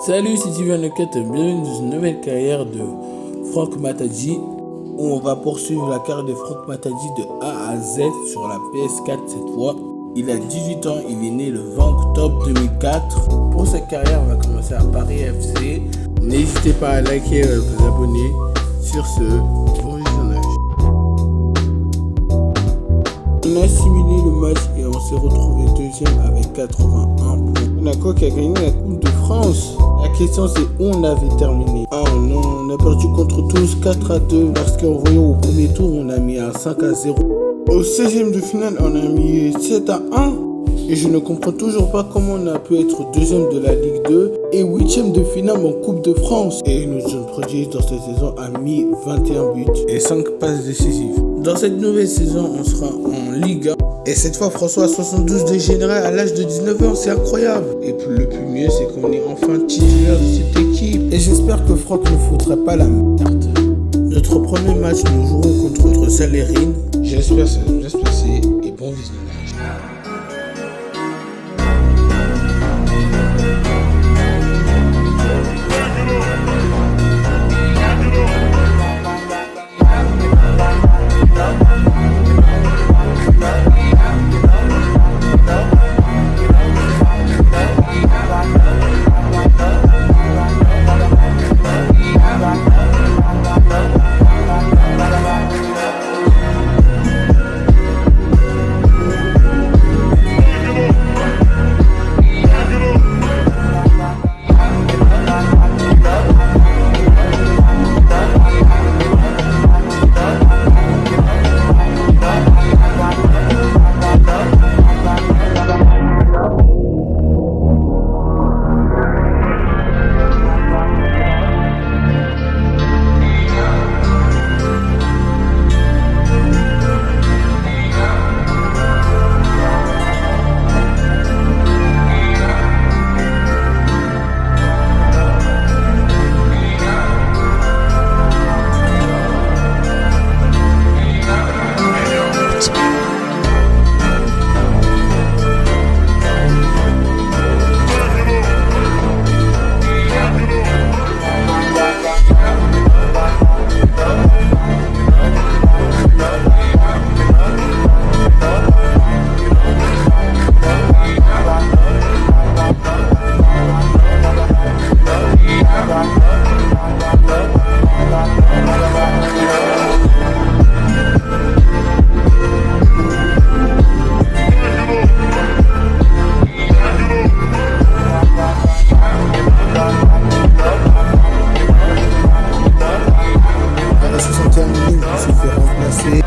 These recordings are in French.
Salut, c'est Steven Lequette, bienvenue dans une nouvelle carrière de Franck Matadji où on va poursuivre la carrière de Franck Matadji de A à Z sur la PS4 cette fois. Il a 18 ans, il est né le 20 octobre 2004. Pour cette carrière, on va commencer à Paris FC. N'hésitez pas à liker et à vous abonner. Sur ce, bon visionnage. On a assimilé le match et on s'est retrouvé deuxième avec 81 points. Monaco qui a gagné la Coupe de France. La question c'est où on avait terminé. Ah non, on a perdu contre Toulouse 4-2 parce qu'en voyant au premier tour on a mis à 5-0. Au 16e de finale on a mis 7-1. Et je ne comprends toujours pas comment on a pu être deuxième de la Ligue 2 et 8e de finale en Coupe de France. Et nos jeunes prodiges dans cette saison a mis 21 buts et 5 passes décisives. Dans cette nouvelle saison, on sera en Ligue 1. Et cette fois, François a 72 dégénéré à l'âge de 19 ans, c'est incroyable. Et le plus mieux, c'est qu'on est enfin titulaire de cette équipe. Et j'espère que Franck ne foutra pas la merde. Notre premier match, nous jouerons contre Salérine. J'espère que ça va bien se passer et bon visionnage.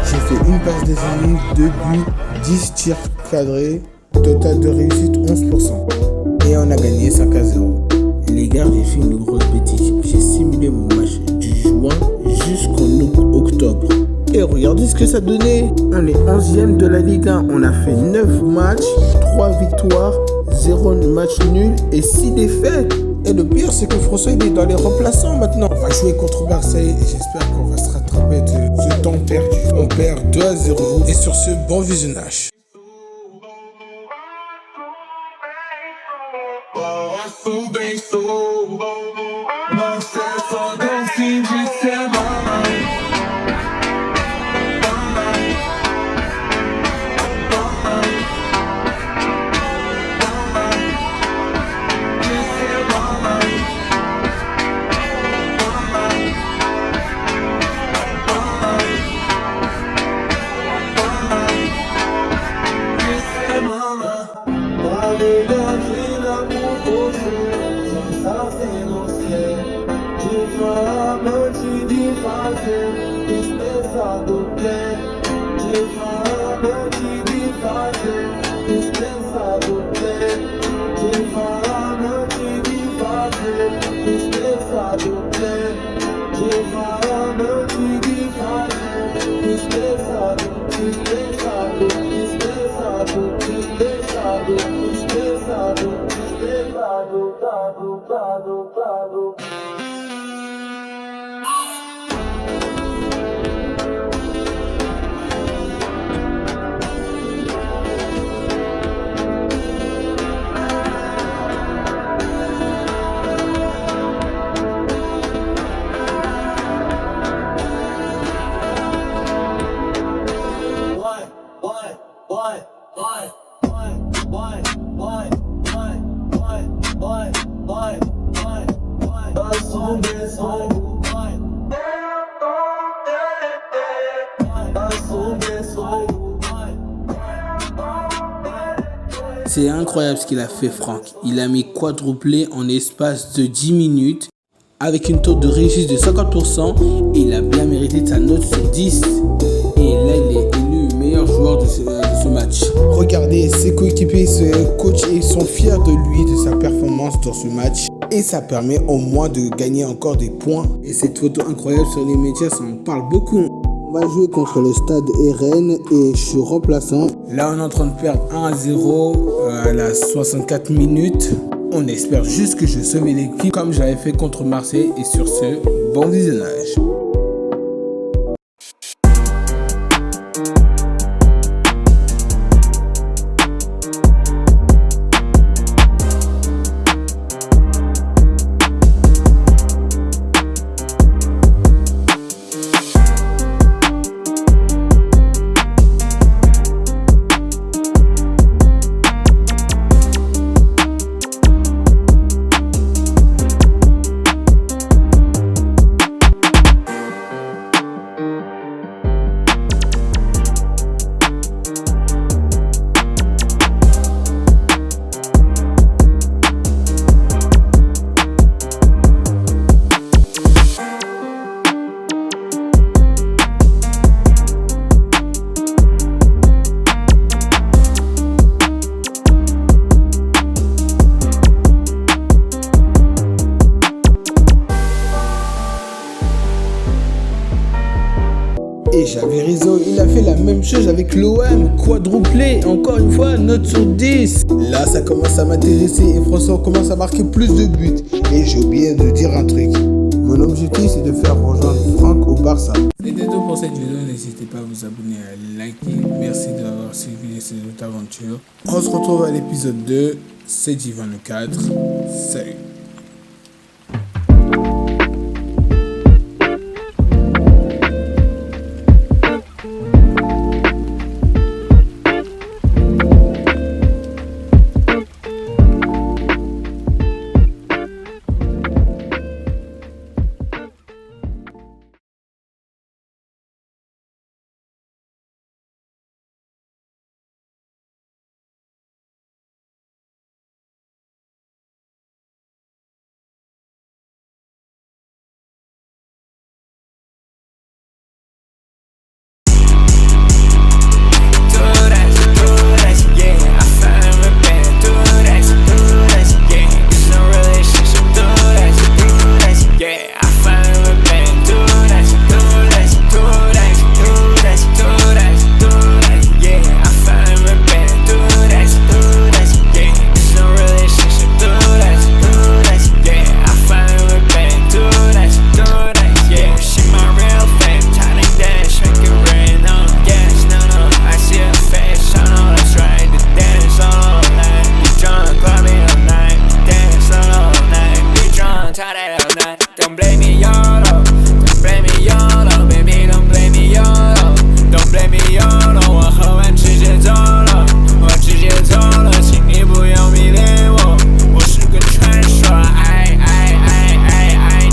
J'ai fait une passe décisive, 2 buts, 10 tirs cadrés, total de réussite 11%. Et on a gagné 5-0. Les gars, j'ai fait une grosse bêtise. J'ai simulé mon match du juin jusqu'en octobre. Et regardez ce que ça donnait. On est 11e de la Ligue 1. On a fait 9 matchs, 3 victoires, 0 match nul et 6 défaites. Et le pire, c'est que François il est dans les remplaçants maintenant. On va jouer contre Marseille et j'espère qu'on va se rattraper de ce temps perdu. On perd 2-0 et sur ce, bon visionnage. C'est incroyable ce qu'il a fait, Franck. Il a mis quadruplé en espace de 10 minutes avec une taux de réussite de 50% et il a bien mérité sa note sur 10. Et là, il est élu meilleur joueur de ce match. Regardez, ses coéquipiers, ses coachs, ils sont fiers de lui, de sa performance dans ce match. Et ça permet au moins de gagner encore des points. Et cette photo incroyable sur les médias, ça en parle beaucoup. On va jouer contre le Stade Rennes et je suis remplaçant. Là, on est en train de perdre 1-0 à la 64 minutes. On espère juste que je sauve l'équipe comme j'avais fait contre Marseille. Et sur ce, bon visionnage. Et j'avais raison, il a fait la même chose avec l'OM, quadruplé, encore une fois, note sur 10. Là, ça commence à m'intéresser et François commence à marquer plus de buts. Et j'ai oublié de dire un truc. Mon objectif, c'est de faire rejoindre Franck au Barça. C'était tout pour cette vidéo, n'hésitez pas à vous abonner, à liker. Merci d'avoir suivi cette aventure. On se retrouve à l'épisode 2, c'est J24. Salut. Don't blame me, YOLO. Don't blame me, YOLO. Baby, don't blame me, YOLO. Don't blame me, YOLO. 我喝完直接走了，我直接走了，请你不要迷恋我，我是个传说。I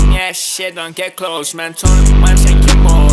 need shit, don't get close, man. 从来不玩谁 kill more。